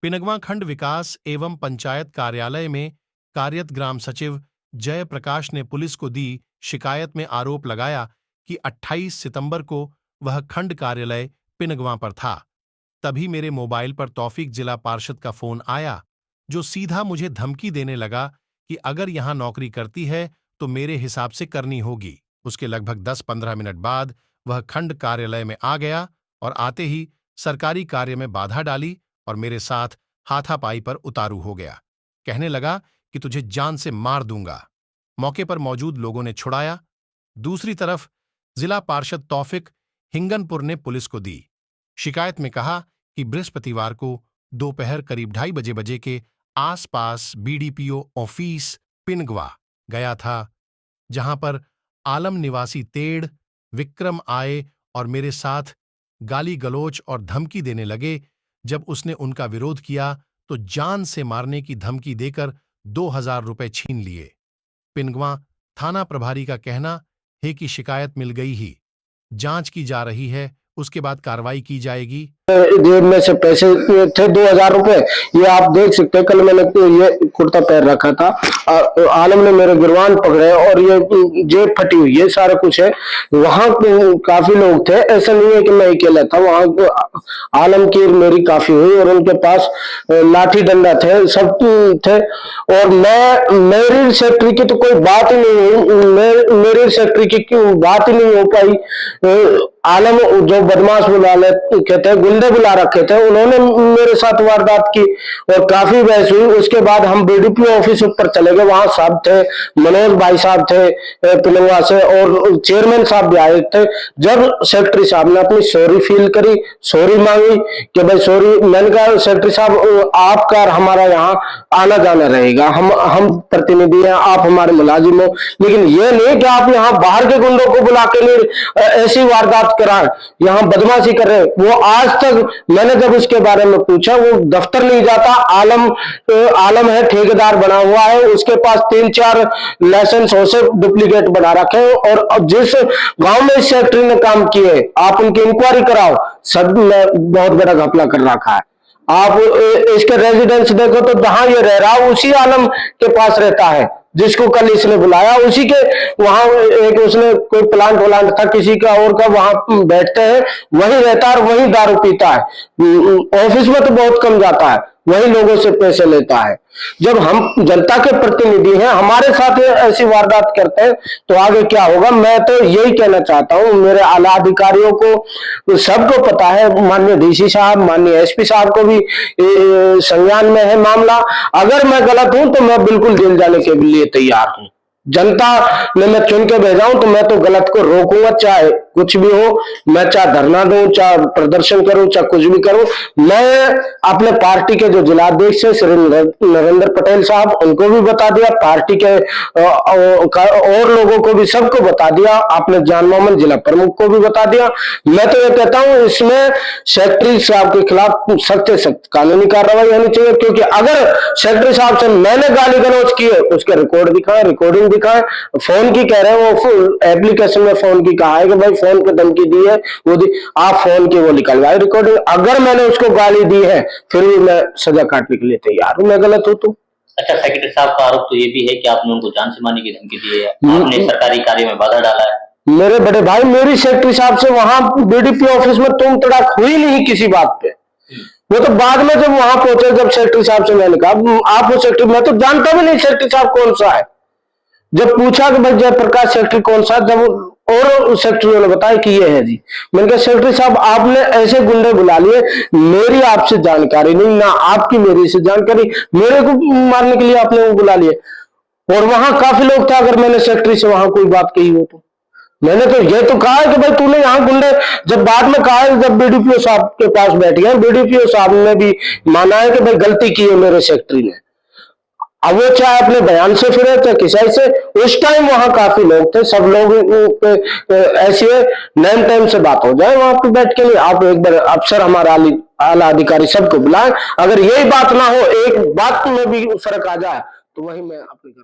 पिनगवां खंड विकास एवं पंचायत कार्यालय में कार्यरत ग्राम सचिव जय प्रकाश ने पुलिस को दी शिकायत में आरोप लगाया कि 28 सितंबर को वह खंड कार्यालय पिनगवां पर था। तभी मेरे मोबाइल पर तौफीक जिला पार्षद का फोन आया, जो सीधा मुझे धमकी देने लगा कि अगर यहां नौकरी करती है तो मेरे हिसाब से करनी होगी। उसके लगभग 10-15 मिनट बाद वह खंड कार्यालय में आ गया और आते ही सरकारी कार्य में बाधा डाली और मेरे साथ हाथापाई पर उतारू हो गया। कहने लगा कि तुझे जान से मार दूंगा। मौके पर मौजूद लोगों ने छुड़ाया। दूसरी तरफ जिला पार्षद तौफीक हिंगनपुर ने पुलिस को दी शिकायत में कहा कि बृहस्पतिवार को दोपहर करीब 2:30 बजे के आसपास बीडीपीओ ऑफिस पिनगवा गया था, जहां पर आलम निवासी तेड़ विक्रम आए और मेरे साथ गाली गलोच और धमकी देने लगे। जब उसने उनका विरोध किया तो जान से मारने की धमकी देकर 2000 रुपए छीन लिए। पिनगवां थाना प्रभारी का कहना है कि शिकायत मिल गई ही, जांच की जा रही है, उसके बाद कार्रवाई की जाएगी। जेब में से पैसे थे 2000 रुपए, ये आप देख सकते हैं। कल मैंने ये कुर्ता पहन रखा था, आलम ने मेरे गिरवान पकड़े और ये जेब फटी हुई है, सारा कुछ है। वहां काफी लोग थे, ऐसा नहीं है कि मैं अकेला था। वहां आलम की मेरी काफी हुई और उनके पास लाठी डंडा थे, सब थे। और मेरी सेक्रेटरी की तो कोई बात ही नहीं हुई, मेरी सेक्रेटरी की बात ही नहीं हो पाई। आलम जो बदमाश बुला रखे थे, गुंडे बुला रखे थे, उन्होंने मेरे साथ वारदात की और काफी बहस हुई। उसके बाद हम बीडीपीओ ऑफिस ऊपर चले गए, वहां साहब थे, मनोज भाई साहब थे पिनगवा से, और चेयरमैन साहब भी आए थे। जब सेक्रेटरी साहब ने अपनी सॉरी फील करी, सॉरी मांगी कि भाई सॉरी, मैंने कहा सेक्रेटरी साहब आपका हमारा यहाँ आना जाना रहेगा, हम प्रतिनिधि हैं, आप हमारे मुलाजिम हो, लेकिन ये नहीं कि आप यहाँ बाहर के गुंडों को बुला के लिए ऐसी वारदात कराएं, यहाँ बदमाशी कर रहे। वो आज तक मैंने जब उसके बारे में पूछा, वो दफ्तर नहीं जाता। आलम है, ठेकेदार बना हुआ है, उसके पास 3-4 लाइसेंस हो से डुप्लीकेट बना रखे हैं। और जिस गांव में इस सेक्रेटरी ने काम किए, आप उनकी इंक्वायरी कराओ, सब में बहुत बड़ा घपला कर रखा है। आप इसके रेजिडेंस देखो तो जहां ये रह रहा है उसी आलम के पास रहता है, जिसको कल इसने बुलाया उसी के वहां एक उसने कोई प्लांट व्लांट था किसी का और का, वहां बैठते हैं, वहीं रहता है और वहीं दारू पीता है। ऑफिस में तो बहुत कम जाता है, वही लोगों से पैसे लेता है। जब हम जनता के प्रतिनिधि हैं, हमारे साथ ऐसी वारदात करते हैं तो आगे क्या होगा। मैं तो यही कहना चाहता हूं, मेरे आला अधिकारियों को सबको पता है, माननीय डीसी साहब, माननीय एसपी साहब को भी संज्ञान में है मामला। अगर मैं गलत हूं तो मैं बिल्कुल जेल जाने के लिए तैयार हूं। जनता ने मैं चुन के भेजा हूं तो मैं तो गलत को रोकूंगा, चाहे कुछ भी हो। मैं चाहे धरना दूं, चाहे प्रदर्शन करूं, चाहे कुछ भी करूं। मैं अपने पार्टी के जो जिलाध्यक्ष है श्री नरेंद्र पटेल साहब, उनको भी बता दिया, पार्टी के और लोगों को भी, सबको बता दिया, अपने जान मोहम्मद जिला प्रमुख को भी बता दिया। मैं तो ये कहता हूं इसमें सेक्रेटरी साहब के खिलाफ सख्त से सख्त कानूनी कार्रवाई होनी चाहिए, क्योंकि अगर सेक्रेटरी साहब से मैंने गाली गलौज की है, उसके रिकॉर्ड दिखाए, रिकॉर्डिंग दिखाए। फोन की कह रहे हैं, वो एप्लीकेशन में फोन की कहा है कि भाई फोन पे धमकी दी है, वो आप फोन की वो निकलवाए रिकॉर्डिंग। अगर मैंने उसको गाली दी है फिर भी मैं सजा काटने के लिए तैयार हूं, मैं गलत हूं तो। अच्छा, सेक्रेटरी साहब का आरोप तो ये भी है कि आपने उनको जान से मारने की धमकी दी है, आपने सरकारी कार्य में बाधा डाला है। मेरे बड़े भाई, मेरी सेक्रेटरी साहब से वहां बीडीपी ऑफिस में तुम तड़ाक हुई नहीं किसी बात पे। वो तो बाद में जब वहां पहुंचे, जब सेक्रेटरी साहब से मैंने कहा आप वो सेक्रेटरी, मैं तो जानता भी नहीं सेक्रेटरी साहब कौन सा है। जब पूछा कि भाई जयप्रकाश सेक्रेटरी कौन सा, जब और सेक्रेटरी ने बताया कि ये है जी। मैंने कहा सेक्रेटरी साहब आपने ऐसे गुंडे बुला लिए, मेरी आपसे जानकारी नहीं, ना आपकी मेरी से जानकारी, मेरे को मारने के लिए आपने वो बुला लिए। और वहां काफी लोग थे, अगर मैंने सेक्रेटरी से वहां कोई बात कही हो तो मैंने तो ये तो कहा है कि भाई तूने यहाँ गुंडे, जब बाद में कहा है, जब बीडीपीओ साहब के पास बैठ गए, बीडीपीओ साहब ने भी माना है कि भाई गलती की है मेरे सेक्रेटरी ने। अब वो चाहे अपने बयान से फिरे चाहे किसी से, उस टाइम वहां काफी लोग थे, सब लोग ऐसे नेम टाइम से बात हो जाए वहां पे बैठ के लिए। आप एक बार अफसर हमारा आला अधिकारी सबको बुलाएं, अगर यही बात ना हो, एक बात में भी फर्क आ जाए तो वही मैं अपनी कर